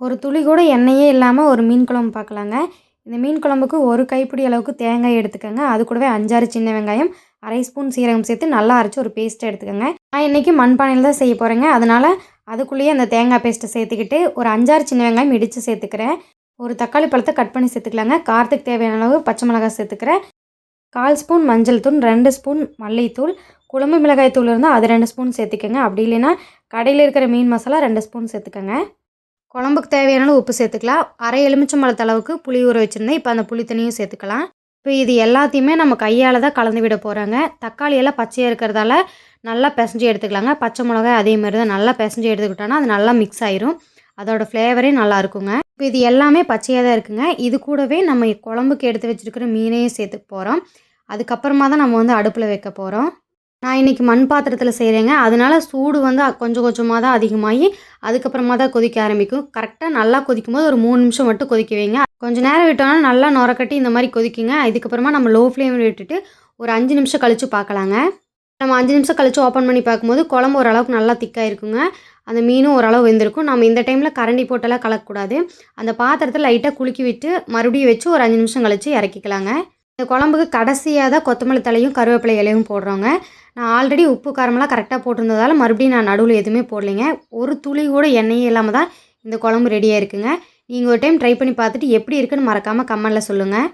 ஒரு துளி கூட எண்ணெயே இல்லாமல் ஒரு மீன் குழம்பு பார்க்கலாங்க. இந்த மீன் குழம்புக்கு ஒரு கைப்பிடி அளவுக்கு தேங்காய் எடுத்துக்கோங்க. அது கூடவே 5, 6 சின்ன வெங்காயம், 1/2 ஸ்பூன் சீரகம் சேர்த்து நல்லா அரைச்சி ஒரு பேஸ்ட் எடுத்துக்கோங்க. நான் இன்றைக்கி மண்பானையில் தான் செய்ய போகிறேங்க. அதனால் அதுக்குள்ளேயே அந்த தேங்காய் பேஸ்ட்டை சேர்த்துக்கிட்டு ஒரு 5, 6 சின்ன வெங்காயம் இடித்து சேர்த்துக்கிறேன். ஒரு தக்காளி பழத்தை கட் பண்ணி சேர்த்துக்கலாங்க. காரத்துக்கு தேவையான அளவு பச்சை மிளகாய் சேர்த்துக்கிறேன். 1/4 ஸ்பூன் மஞ்சள் தூள், 2 ஸ்பூன் மல்லித்தூள், குழம்பு மிளகாய் தூள் இருந்தால் அது 2 ஸ்பூன் சேர்த்துக்கோங்க. அப்படி இல்லைன்னா கடையில் இருக்கிற மீன் மசாலா 2 ஸ்பூன் சேர்த்துக்கோங்க. குழம்புக்கு தேவையான அளவு உப்பு சேர்த்துக்கலாம். 1/2 எலுமிச்சம்பழத்து அளவுக்கு புளி ஊற வச்சுருந்தேன். இப்போ அந்த புளி தண்ணியும் சேர்த்துக்கலாம். இப்போ இது எல்லாத்தையுமே நம்ம கையால் தான் கலந்து விட போகிறோங்க. தக்காளி எல்லாம் பச்சையாக இருக்கிறதால நல்லா பிசைஞ்சு எடுத்துக்கலாங்க. பச்சை மிளகாய் அதே மாதிரி தான் நல்லா பிசைஞ்சு எடுத்துக்கிட்டோன்னா அது நல்லா மிக்ஸ் ஆயிரும். அதோட ஃப்ளேவரே நல்லா இருக்குங்க. இப்போ இது எல்லாமே பச்சையாக தான் இருக்குங்க. இது கூடவே நம்ம குழம்புக்கு எடுத்து வச்சுருக்கிற மீனையும் சேர்த்துக்க போகிறோம். அதுக்கப்புறமா தான் நம்ம அடுப்பில் வைக்க போகிறோம். நான் இன்றைக்கி மண் பாத்திரத்தில் செய்கிறேங்க. அதனால சூடு கொஞ்சம் கொஞ்சமாக தான் அதிகமாகி அதுக்கப்புறமா தான் கொதிக்க ஆரம்பிக்கும். கரெக்டாக நல்லா கொதிக்கும்போது ஒரு 3 நிமிஷம் மட்டும் கொதிக்க வைங்க. கொஞ்சம் நேரம் விட்டோன்னா நல்லா நுரக்கட்டி இந்த மாதிரி கொதிக்குங்க. இதுக்கப்புறமா நம்ம லோ ஃப்ளேமில் விட்டுட்டு ஒரு 5 நிமிஷம் கழித்து பார்க்கலாங்க. நம்ம 5 நிமிஷம் கழித்து ஓப்பன் பண்ணி பார்க்கும்போது குழம்பு ஓரளவுக்கு நல்லா திக்காக இருக்குங்க. அந்த மீனும் ஓரளவு வெந்திருக்கும். நம்ம இந்த டைமில் கரண்டி போட்டெல்லாம் கலக்கக்கூடாது. அந்த பாத்திரத்தில் லைட்டாக குலுக்கி விட்டு மறுபடியும் வச்சு ஒரு 5 நிமிஷம் கழித்து இறக்கிக்கலாங்க. இந்த குழம்புக்கு கடைசியாக தான் கொத்தமல்லி தலையும் கருவேப்பிலை இலையும் போடுறோங்க. நான் ஆல்ரெடி உப்பு காரமெல்லாம் கரெக்டாக போட்டிருந்ததால் மறுபடியும் நான் நடுவில் எதுவுமே போடலைங்க. ஒரு துளி கூட எண்ணெயே இல்லாமல் தான் இந்த குழம்பு ரெடியாக இருக்குங்க. நீங்கள் ஒரு டைம் ட்ரை பண்ணி பார்த்துட்டு எப்படி இருக்குன்னு மறக்காமல் கமெண்டில் சொல்லுங்கள்.